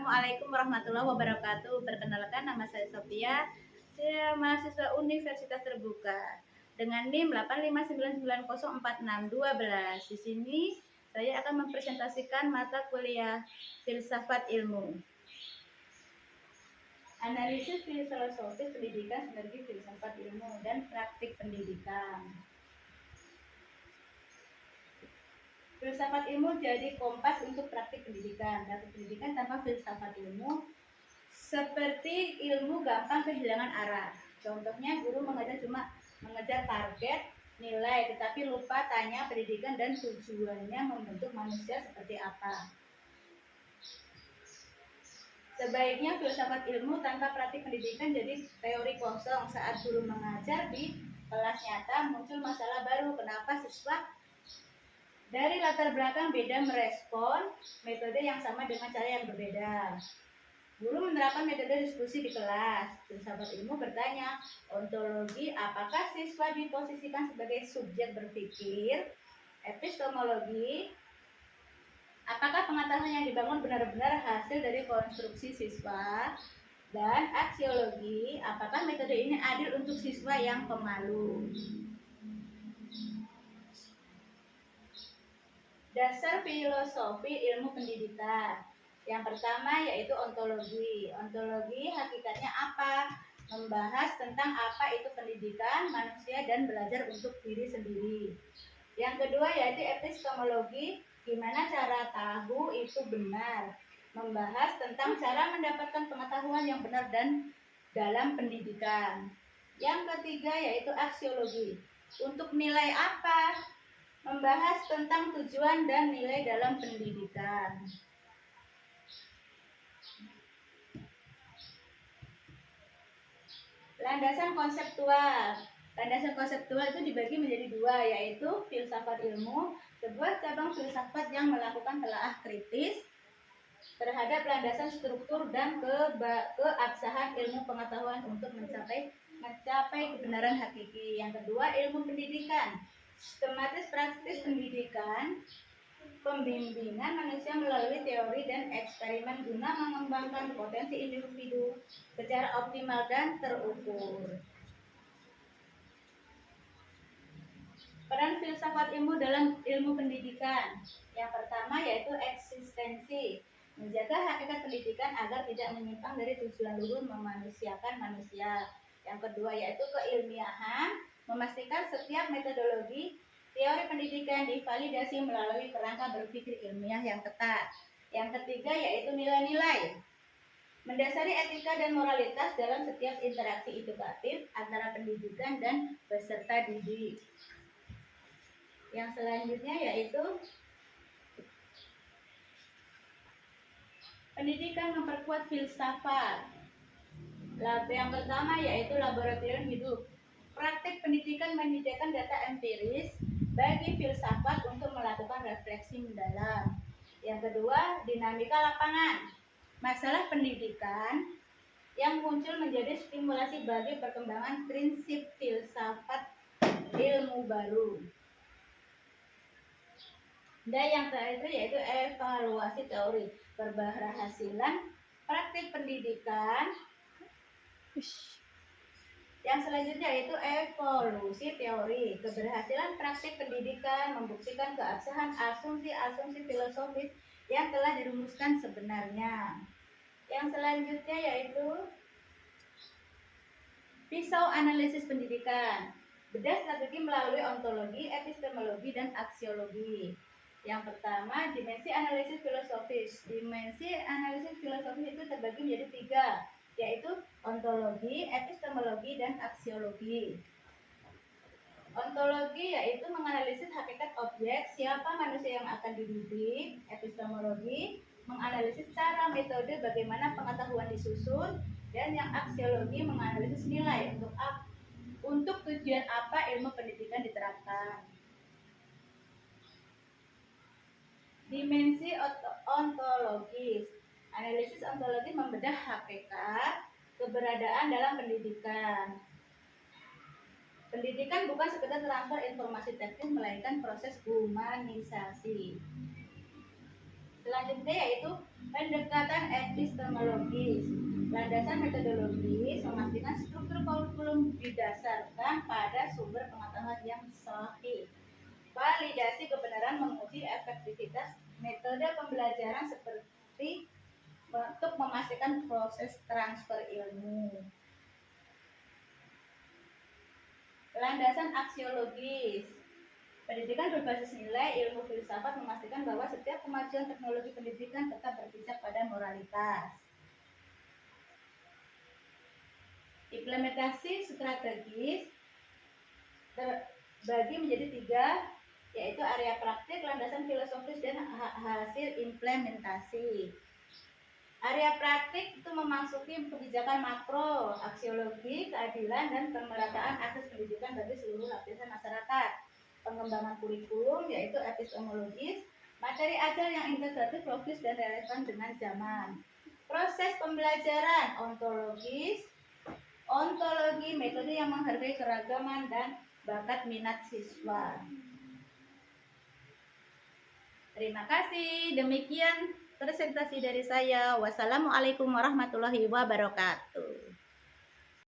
Assalamualaikum warahmatullahi wabarakatuh. Perkenalkan, nama saya Sophia. Saya mahasiswa Universitas Terbuka dengan NIM 859904612. Di sini saya akan mempresentasikan mata kuliah Filsafat Ilmu. Analisis filosofi pendidikan, sinergi filsafat ilmu dan praktik pendidikan. Filsafat ilmu jadi kompas untuk praktik pendidikan. Praktik pendidikan tanpa filsafat ilmu seperti ilmu gampang kehilangan arah. Contohnya guru mengajar cuma mengejar target nilai, tetapi lupa tanya pendidikan dan tujuannya membentuk manusia seperti apa. Sebaiknya filsafat ilmu tanpa praktik pendidikan jadi teori kosong. Saat guru mengajar di kelas nyata muncul masalah baru. Kenapa siswa dari latar belakang beda merespon metode yang sama dengan cara yang berbeda? Guru menerapkan metode diskusi di kelas. Filsafat ilmu bertanya, ontologi, apakah siswa diposisikan sebagai subjek berpikir? Epistemologi, apakah pengetahuan yang dibangun benar-benar hasil dari konstruksi siswa? Dan aksiologi, apakah metode ini adil untuk siswa yang pemalu? Dasar filosofi ilmu pendidikan. Yang pertama yaitu ontologi. Ontologi hakikatnya apa? Membahas tentang apa itu pendidikan manusia dan belajar untuk diri sendiri. Yang kedua yaitu epistemologi, gimana cara tahu itu benar. Membahas tentang cara mendapatkan pengetahuan yang benar dan dalam pendidikan. Yang ketiga yaitu aksiologi. Untuk nilai apa? Membahas tentang tujuan dan nilai dalam pendidikan. Landasan konseptual. Landasan konseptual itu dibagi menjadi dua, yaitu filsafat ilmu, sebuah cabang filsafat yang melakukan telaah kritis terhadap landasan struktur dan keabsahan ilmu pengetahuan untuk mencapai kebenaran hakiki. Yang kedua, ilmu pendidikan, sistematis praktis pendidikan, pembimbingan manusia melalui teori dan eksperimen guna mengembangkan potensi individu secara optimal dan terukur. Peran filsafat ilmu dalam ilmu pendidikan. Yang pertama yaitu eksistensi, menjaga hakikat pendidikan agar tidak menyimpang dari tujuan luhur memanusiakan manusia. Yang kedua yaitu keilmiahan, memastikan setiap metodologi teori pendidikan divalidasi melalui kerangka berpikir ilmiah yang ketat. Yang ketiga yaitu nilai-nilai, mendasari etika dan moralitas dalam setiap interaksi edukatif antara pendidikan dan peserta didik. Yang selanjutnya yaitu pendidikan memperkuat filsafat. Yang pertama yaitu laboratorium hidup. Praktik pendidikan menyediakan data empiris bagi filsafat untuk melakukan refleksi mendalam. Yang kedua, dinamika lapangan. Masalah pendidikan yang muncul menjadi stimulasi bagi perkembangan prinsip filsafat ilmu baru. Dan yang terakhir yaitu evaluasi teori, keberhasilan praktik pendidikan. Yang selanjutnya yaitu evolusi teori, keberhasilan praktik pendidikan membuktikan keabsahan asumsi-asumsi filosofis yang telah dirumuskan sebenarnya. Yang selanjutnya yaitu pisau analisis pendidikan, bedah strategi melalui ontologi, epistemologi, dan aksiologi. Yang pertama, dimensi analisis filosofis. Dimensi analisis filosofis itu terbagi menjadi tiga, yaitu ontologi, epistemologi, dan aksiologi. Ontologi yaitu menganalisis hakikat objek, siapa manusia yang akan dididik. Epistemologi menganalisis cara metode bagaimana pengetahuan disusun. Dan yang aksiologi menganalisis nilai untuk tujuan apa ilmu pendidikan diterapkan. Dimensi ontologis. Analisis ontologi membedah hakikat keberadaan dalam pendidikan. Pendidikan bukan sekedar transfer informasi teknis, melainkan proses humanisasi. Selanjutnya yaitu Pendekatan epistemologis. Landasan metodologis memastikan struktur kurikulum didasarkan pada sumber pengetahuan yang sahih. Validasi kebenaran menguji efektivitas metode pembelajaran seperti untuk memastikan proses transfer ilmu. Landasan aksiologis. Pendidikan berbasis nilai ilmu filsafat memastikan bahwa setiap kemajuan teknologi pendidikan tetap berpijak pada moralitas. Implementasi strategis terbagi menjadi 3, yaitu area praktik, landasan filosofis, dan hasil implementasi. Area praktik itu memasuki kebijakan makro, aksiologi, keadilan, dan pemerataan akses pendidikan bagi seluruh lapisan masyarakat. Pengembangan kurikulum yaitu epistemologis, materi ajar yang integratif, logis, dan relevan dengan zaman. Proses pembelajaran ontologi, metode yang menghargai keragaman dan bakat minat siswa. Terima kasih. Demikian presentasi dari saya. Wassalamualaikum warahmatullahi wabarakatuh.